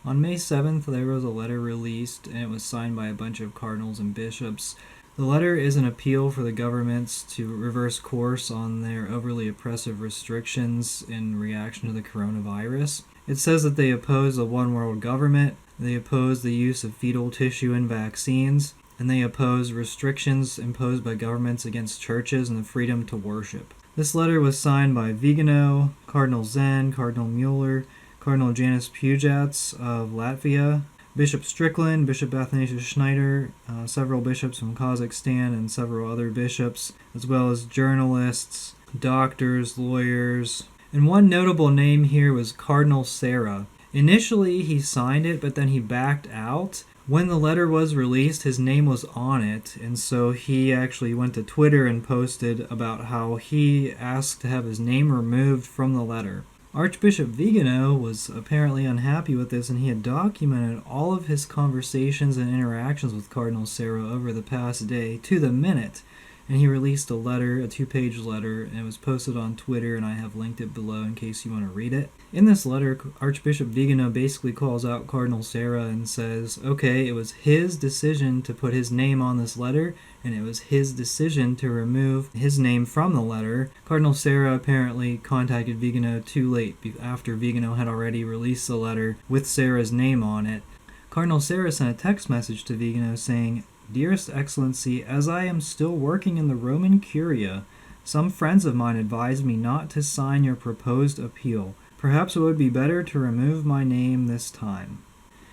On May 7th, there was a letter released, and it was signed by a bunch of cardinals and bishops. The letter is an appeal for the governments to reverse course on their overly oppressive restrictions in reaction to the coronavirus. It says that they oppose a one-world government, they oppose the use of fetal tissue in vaccines, and they oppose restrictions imposed by governments against churches and the freedom to worship. This letter was signed by Vigano, Cardinal Zen, Cardinal Mueller, Cardinal Janis Pujats of Latvia, Bishop Strickland, Bishop Athanasius Schneider, several bishops from Kazakhstan, and several other bishops, as well as journalists, doctors, lawyers. And one notable name here was Cardinal Sarah. Initially, he signed it, but then he backed out. When the letter was released, his name was on it, and so he actually went to Twitter and posted about how he asked to have his name removed from the letter. Archbishop Vigano was apparently unhappy with this, and he had documented all of his conversations and interactions with Cardinal Sarah over the past day to the minute. And he released a letter, a 2-page letter, and it was posted on Twitter, and I have linked it below in case you want to read it. In this letter, Archbishop Vigano basically calls out Cardinal Sarah and says, okay, it was his decision to put his name on this letter, and it was his decision to remove his name from the letter. Cardinal Sarah apparently contacted Vigano too late, after Vigano had already released the letter with Sarah's name on it. Cardinal Sarah sent a text message to Vigano saying, "Dearest Excellency, as I am still working in the Roman Curia, some friends of mine advised me not to sign your proposed appeal. Perhaps it would be better to remove my name this time."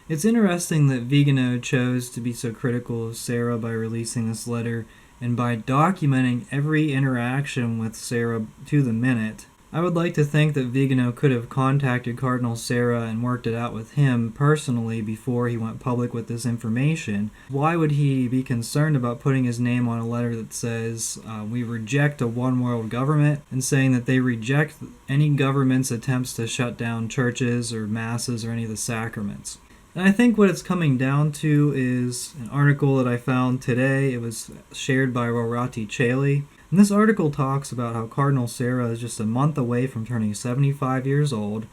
It's interesting that Vigano chose to be so critical of Sarah by releasing this letter and by documenting every interaction with Sarah to the minute. I would like to think that Vigano could have contacted Cardinal Sarah and worked it out with him personally before he went public with this information. Why would he be concerned about putting his name on a letter that says, we reject a one-world government, and saying that they reject any government's attempts to shut down churches or masses or any of the sacraments? And I think what it's coming down to is an article that I found today. It was shared by Rorati Chaley. And this article talks about how Cardinal Sarah is just a month away from turning 75 years old,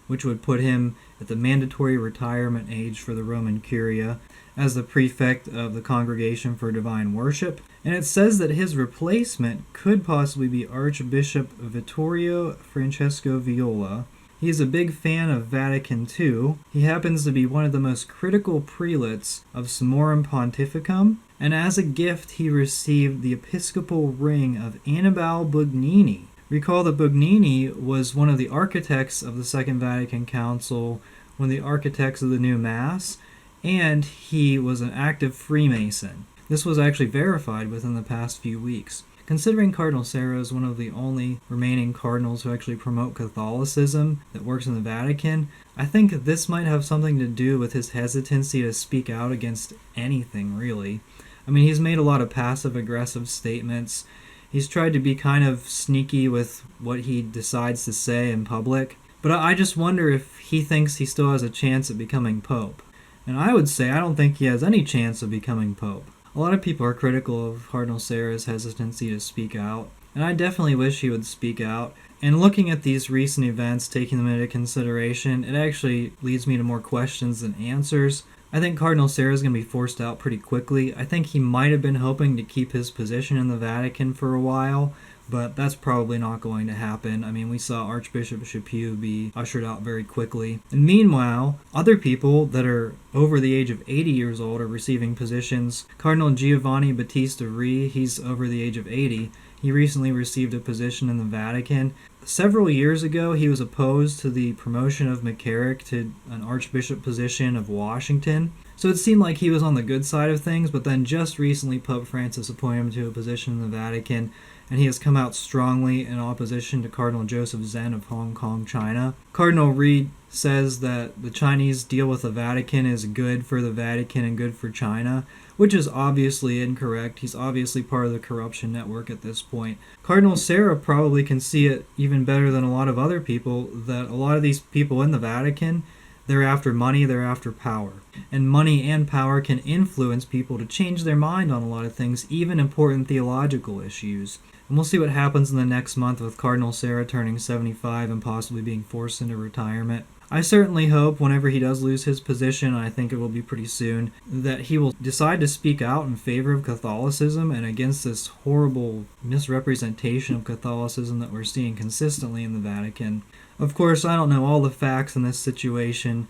which would put him at the mandatory retirement age for the Roman Curia as the prefect of the Congregation for Divine Worship. And it says that his replacement could possibly be Archbishop Vittorio Francesco Viola. He is a big fan of Vatican II. He happens to be one of the most critical prelates of Summorum Pontificum, and as a gift he received the episcopal ring of Annibale Bugnini. Recall that Bugnini was one of the architects of the Second Vatican Council, one of the architects of the new Mass, and he was an active Freemason. This was actually verified within the past few weeks. Considering Cardinal Sarah is one of the only remaining cardinals who actually promote Catholicism that works in the Vatican, I think this might have something to do with his hesitancy to speak out against anything, really. I mean, he's made a lot of passive-aggressive statements. He's tried to be kind of sneaky with what he decides to say in public. But I just wonder if he thinks he still has a chance at becoming Pope. And I would say I don't think he has any chance of becoming Pope. A lot of people are critical of Cardinal Sarah's hesitancy to speak out, and I definitely wish he would speak out. And looking at these recent events, taking them into consideration, it actually leads me to more questions than answers. I think Cardinal Sarah is going to be forced out pretty quickly. I think he might have been hoping to keep his position in the Vatican for a while, but that's probably not going to happen. I mean, we saw Archbishop Chaput be ushered out very quickly. And meanwhile, other people that are over the age of 80 years old are receiving positions. Cardinal Giovanni Battista Re, he's over the age of 80. He recently received a position in the Vatican. Several years ago, he was opposed to the promotion of McCarrick to an archbishop position of Washington. So it seemed like he was on the good side of things, but then just recently Pope Francis appointed him to a position in the Vatican, and he has come out strongly in opposition to Cardinal Joseph Zen of Hong Kong, China. Cardinal Reed says that the Chinese deal with the Vatican is good for the Vatican and good for China, which is obviously incorrect. He's obviously part of the corruption network at this point. Cardinal Sarah probably can see it even better than a lot of other people, that a lot of these people in the Vatican, they're after money, they're after power. And money and power can influence people to change their mind on a lot of things, even important theological issues. And we'll see what happens in the next month with Cardinal Sarah turning 75 and possibly being forced into retirement. I certainly hope whenever he does lose his position, I think it will be pretty soon, that he will decide to speak out in favor of Catholicism and against this horrible misrepresentation of Catholicism that we're seeing consistently in the Vatican. Of course, I don't know all the facts in this situation.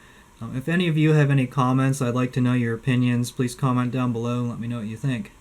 If any of you have any comments, I'd like to know your opinions. Please comment down below and let me know what you think.